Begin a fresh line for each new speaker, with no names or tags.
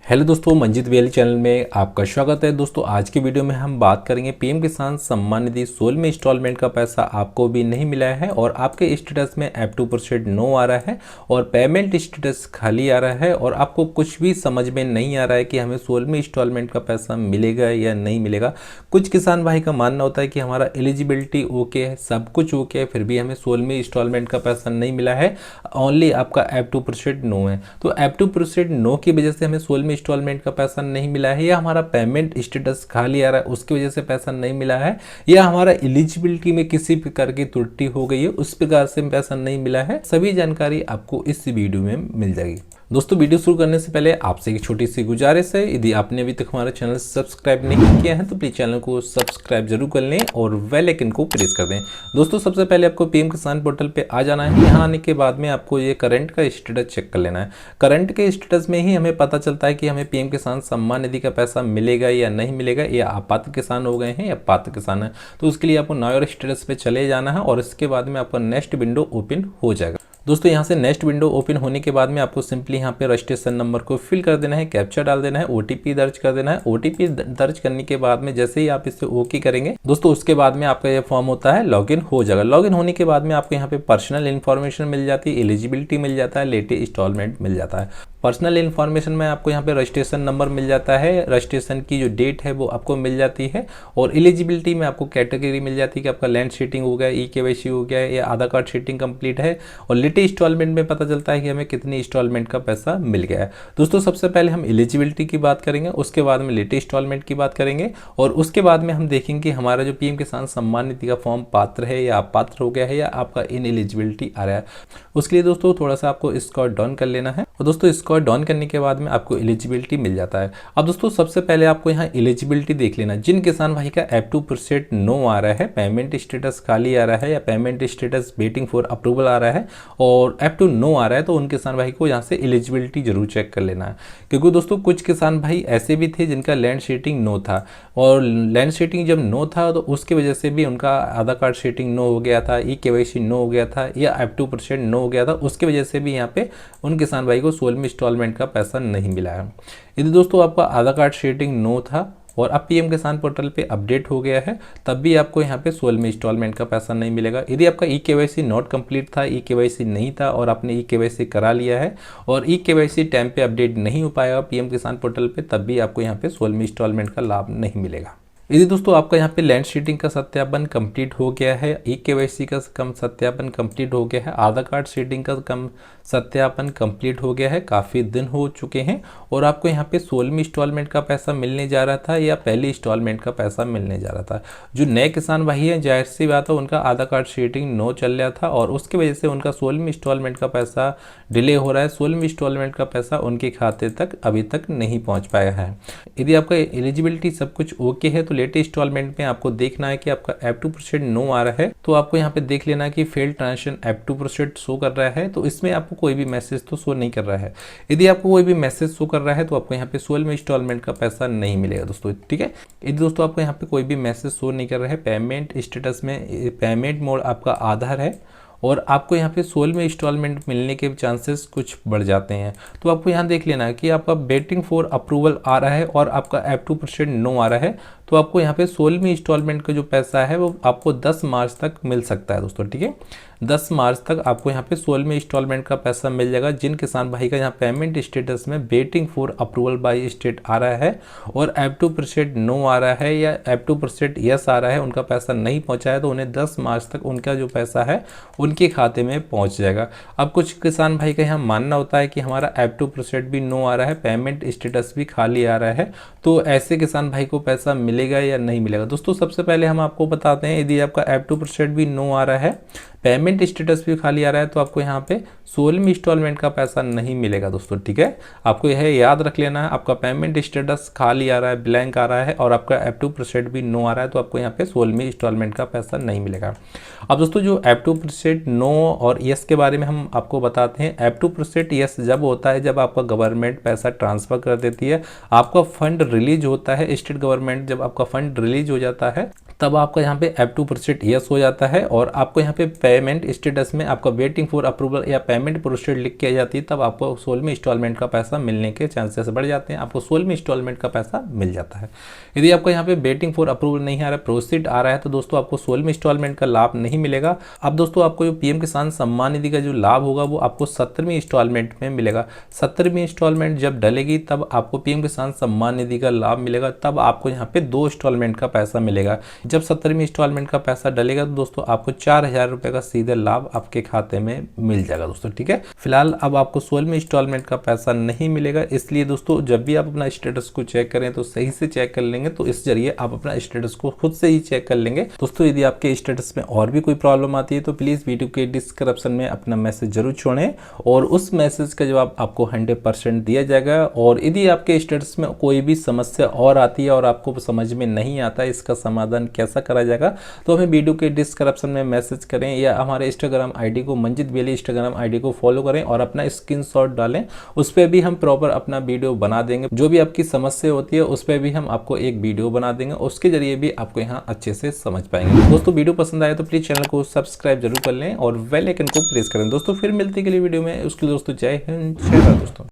Hello दोस्तों, मंजित वेली channel में आपका स्वागत है। दोस्तों आज की वीडियो में हम बात करेंगे पीएम किसान सम्मान निधि 16वें इंस्टॉलमेंट का पैसा आपको भी नहीं मिला है और आपके स्टेटस में F2% नो आ रहा है और पेमेंट स्टेटस खाली आ रहा है और आपको कुछ भी समझ में नहीं आ रहा है कि हमें 16वें इंस्टॉलमेंट का पैसा मिलेगा या नहीं मिलेगा। कुछ किसान भाई का मानना होता है कि हमारा एलिजिबिलिटी ओके है, सब कुछ ओके है, फिर भी हमें 16वें इंस्टॉलमेंट का पैसा नहीं मिला है, ओनली आपका F2% नो है। तो F2% नो की वजह से हमें 16वें इंस्टॉलमेंट का पैसा नहीं मिला है या हमारा पेमेंट स्टेटस खाली आ रहा है उसकी वजह से पैसा नहीं मिला है या हमारा एलिजिबिलिटी में किसी प्रकार की त्रुटि हो गई है उस प्रकार से पैसा नहीं मिला है, सभी जानकारी आपको इस वीडियो में मिल जाएगी। दोस्तों वीडियो शुरू करने से पहले आपसे एक छोटी सी गुजारिश है, यदि आपने अभी तक हमारा चैनल सब्सक्राइब नहीं किया है तो प्लीज चैनल को सब्सक्राइब जरूर कर लें और बेल आइकन को प्रेस कर दें। दोस्तों सबसे पहले आपको पीएम किसान पोर्टल पे आ जाना है। यहाँ आने के बाद में आपको ये करंट का स्टेटस चेक कर लेना है। करंट के स्टेटस में ही हमें पता चलता है कि हमें पीएम किसान सम्मान निधि का पैसा मिलेगा या नहीं मिलेगा, या अपात्र किसान हो गए हैं या पात्र किसान है। तो उसके लिए आपको नाउ और स्टेटस पे चले जाना है और इसके बाद में आपका नेक्स्ट विंडो ओपन हो जाएगा। दोस्तों यहाँ से नेक्स्ट विंडो ओपन होने के बाद में आपको सिंपली यहाँ पे रजिस्ट्रेशन नंबर को फिल कर देना है, कैप्चा डाल देना है, ओटीपी दर्ज कर देना है। ओटीपी दर्ज करने के बाद में जैसे ही आप इसे ओके करेंगे दोस्तों उसके बाद में आपका ये फॉर्म होता है लॉगिन हो जाएगा। लॉगिन होने के बाद में आपको यहाँ पे पर्सनल इन्फॉर्मेशन मिल जाती है, एलिजिबिलिटी मिल जाता है, लेटेस्ट इंस्टॉलमेंट मिल जाता है। पर्सनल इन्फॉर्मेशन में आपको यहाँ पे रजिस्ट्रेशन नंबर मिल जाता है, रजिस्ट्रेशन की जो डेट है वो आपको मिल जाती है और एलिजिबिलिटी में आपको कैटेगरी मिल जाती है कि आपका लैंड सीटिंग हो गया, ई-केवाईसी हो गया या आधार कार्ड सीटिंग कंप्लीट है और लेटेस्ट इंस्टॉलमेंट में पता चलता है कि हमें कितनी इंस्टॉलमेंट का पैसा मिल गया है। दोस्तों सबसे पहले हम एलिजिबिलिटी की बात करेंगे, उसके बाद में लेटेस्ट इंस्टॉलमेंट की बात करेंगे और उसके बाद में हम देखेंगे कि हमारा जो पीएम किसान सम्मान निधि का फॉर्म पात्र है या अपात्र हो गया है या आपका इन एलिजिबिलिटी आ रहा है। उसके लिए दोस्तों थोड़ा सा आपको स्क्रॉल डाउन कर लेना है और दोस्तों स्क्रॉल डाउन करने के बाद में आपको एलिजिबिलिटी मिल जाता है। अब दोस्तों सबसे पहले आपको यहाँ एलिजिबिलिटी देख लेना, जिन किसान भाई का F2% नो आ रहा है, पेमेंट स्टेटस खाली आ रहा है या payment status waiting for approval आ रहा है और F2 नो आ रहा है तो उन किसान भाई को यहाँ से एलिजिबिलिटी जरूर चेक कर लेना है। क्योंकि दोस्तों कुछ किसान भाई ऐसे भी थे जिनका लैंड सीटिंग नो था और लैंड सीटिंग जब नो था तो उसकी वजह से भी उनका आधार कार्ड सीटिंग नो हो गया था, ई-केवाईसी नो हो गया था या F2% नो हो गया था, उसकी वजह से भी यहाँ पे उन किसान भाई को 16वें इंस्टॉलमेंट का पैसा नहीं मिला है। यदि दोस्तों आपका आधार कार्ड सीटिंग नो था और अब पीएम किसान पोर्टल पे अपडेट हो गया है तब भी आपको यहाँ पे 16वें इंस्टॉलमेंट का पैसा नहीं मिलेगा। यदि आपका ई-केवाईसी नॉट कंप्लीट था, ई-केवाईसी नहीं था और आपने ई-केवाईसी करा लिया है और ई-केवाईसी टाइम पे अपडेट नहीं हो पाएगा पीएम किसान पोर्टल पे, तब भी आपको यहाँ पे 16वें इंस्टॉलमेंट का लाभ नहीं मिलेगा। यदि दोस्तों आपका यहाँ पे लैंड सीटिंग का सत्यापन कंप्लीट हो गया है, ई-केवाईसी का सत्यापन कंप्लीट हो गया है, आधार कार्ड सीटिंग का सत्यापन कंप्लीट हो गया है, काफ़ी दिन हो चुके हैं और आपको यहाँ पे 16वें इंस्टॉलमेंट का पैसा मिलने जा रहा था या पहली इंस्टॉलमेंट का पैसा मिलने जा रहा था। जो नए किसान भाई हैं जाहिर सी बात है उनका आधार कार्ड सीटिंग नो चल रहा था और उसकी वजह से उनका 16वें इंस्टॉलमेंट का पैसा डिले हो रहा है। 16वें इंस्टॉलमेंट का पैसा उनके खाते तक अभी तक नहीं पहुँच पाया है। यदि आपका एलिजिबिलिटी सब कुछ ओके है तो लेटेस्ट इंस्टॉलमेंट में आपको देखना है कि आपका F2% नो आ रहा है तो आपको यहाँ पे देख लेना है कि फेल्ड ट्रांजेक्शन F2% शो कर रहा है, तो इसमें आपको कोई भी मैसेज तो शो नहीं कर रहा है। यदि आपको कोई भी मैसेज शो कर रहा है तो आपको यहाँ पे 16वें इंस्टॉलमेंट का पैसा नहीं मिलेगा दोस्तों, ठीक है। यदि दोस्तों आपको यहाँ पे कोई भी मैसेज शो नहीं कर रहा है, पेमेंट स्टेटस में पेमेंट मोड आपका आधार है और आपको यहाँ पे 16वें इंस्टॉलमेंट मिलने के चांसेस कुछ बढ़ जाते हैं, तो आपको यहाँ देख लेना है कि आपका वेटिंग फॉर अप्रूवल आ रहा है और आपका F2% नो आ रहा है, तो आपको यहाँ पे 16वें इंस्टॉलमेंट का जो पैसा है वो आपको 10 मार्च तक मिल सकता है दोस्तों, ठीक है। 10 मार्च तक आपको यहाँ पे 16वें इंस्टॉलमेंट का पैसा मिल जाएगा। जिन किसान भाई का यहाँ पेमेंट स्टेटस में waiting for approval by state आ रहा है और F2% नो आ रहा है या F2% यस आ रहा है, उनका पैसा नहीं पहुँचा है तो उन्हें 10 मार्च तक उनका जो पैसा है उनके खाते में पहुँच जाएगा। अब कुछ किसान भाई का यहाँ मानना होता है कि हमारा F2% भी नो आ रहा है, पेमेंट स्टेटस भी खाली आ रहा है, तो ऐसे किसान भाई को पैसा मिलेगा या नहीं मिलेगा। दोस्तों सबसे पहले हम आपको बताते हैं, यदि आपका F2% भी नो आ रहा है, पेमेंट स्टेटस भी खाली आ रहा है तो आपको यहाँ पे 16वें इंस्टॉलमेंट का पैसा नहीं मिलेगा दोस्तों, ठीक है। आपको यह याद रख लेना है, आपका पेमेंट स्टेटस खाली आ रहा है, ब्लैंक आ रहा है और आपका F2% भी नो आ रहा है तो आपको यहाँ पे 16वें इंस्टॉलमेंट का पैसा नहीं मिलेगा। अब दोस्तों जो F2% नो और यस के बारे में हम आपको बताते हैं। F2% यस जब होता है जब आपका गवर्नमेंट पैसा ट्रांसफर कर देती है, आपका फंड रिलीज होता है, स्टेट गवर्नमेंट जब आपका फंड रिलीज हो जाता है तब आपका यहाँ पे F2% यस हो जाता है और आपको यहाँ पे पेमेंट स्टेटस में आपका वेटिंग फॉर अप्रूवल या पेमेंट प्रोसीड लिख के आ जाती है, तब आपको 16वें इंस्टॉलमेंट का पैसा मिलने के चांसेस बढ़ जाते हैं, आपको 16वें इंस्टॉलमेंट का पैसा मिल जाता है। यदि आपको यहाँ पे वेटिंग फॉर अप्रूवल नहीं आ रहा है, प्रोसीड आ रहा है, तो दोस्तों आपको 16वें इंस्टॉलमेंट का लाभ नहीं मिलेगा। अब दोस्तों आपको जो पीएम किसान सम्मान निधि का जो लाभ होगा वो आपको 17वीं इंस्टॉलमेंट में मिलेगा। 17वीं इंस्टॉलमेंट जब डलेगी तब आपको पीएम किसान सम्मान निधि का लाभ मिलेगा, तब आपको यहाँ पे 2 इंस्टॉलमेंट का पैसा मिलेगा। जब 17वीं इंस्टॉलमेंट का पैसा डलेगा तो दोस्तों आपको 4000 रुपए का सीधे लाभ आपके खाते में मिल जाएगा दोस्तों, ठीक है। फिलहाल अब आपको 16वीं इंस्टॉलमेंट का पैसा नहीं मिलेगा, इसलिए दोस्तों जब भी आप अपना स्टेटस को चेक करें तो सही से चेक कर लेंगे, तो इस जरिए आप अपना स्टेटस को खुद से ही चेक कर लेंगे। दोस्तों यदि आपके स्टेटस में और भी कोई प्रॉब्लम आती है तो प्लीज वीडियो के डिस्क्रिप्शन में अपना मैसेज जरूर छोड़ें और उस मैसेज का जवाब आपको 100% दिया जाएगा। और यदि आपके स्टेटस में कोई भी समस्या और आती है और आपको समझ में नहीं आता इसका समाधान कैसा करा जाएगा, तो हमें वीडियो के डिस्क्रिप्शन में मैसेज करें या हमारे इंस्टाग्राम आईडी को मंजित बेली इंस्टाग्राम आईडी को फॉलो करें और अपना स्क्रीनशॉट डालें, उस पर भी हम प्रॉपर अपना वीडियो बना देंगे। जो भी आपकी समस्या होती है उस पर भी हम आपको एक वीडियो बना देंगे, उसके जरिए भी आपको यहाँ अच्छे से समझ पाएंगे। दोस्तों वीडियो पसंद आए तो प्लीज चैनल को सब्सक्राइब जरूर कर लें और बेल आइकन को प्रेस करें। दोस्तों फिर मिलते हैं अगली वीडियो में, उसके लिए दोस्तों जय हिंद, जय भारत दोस्तों।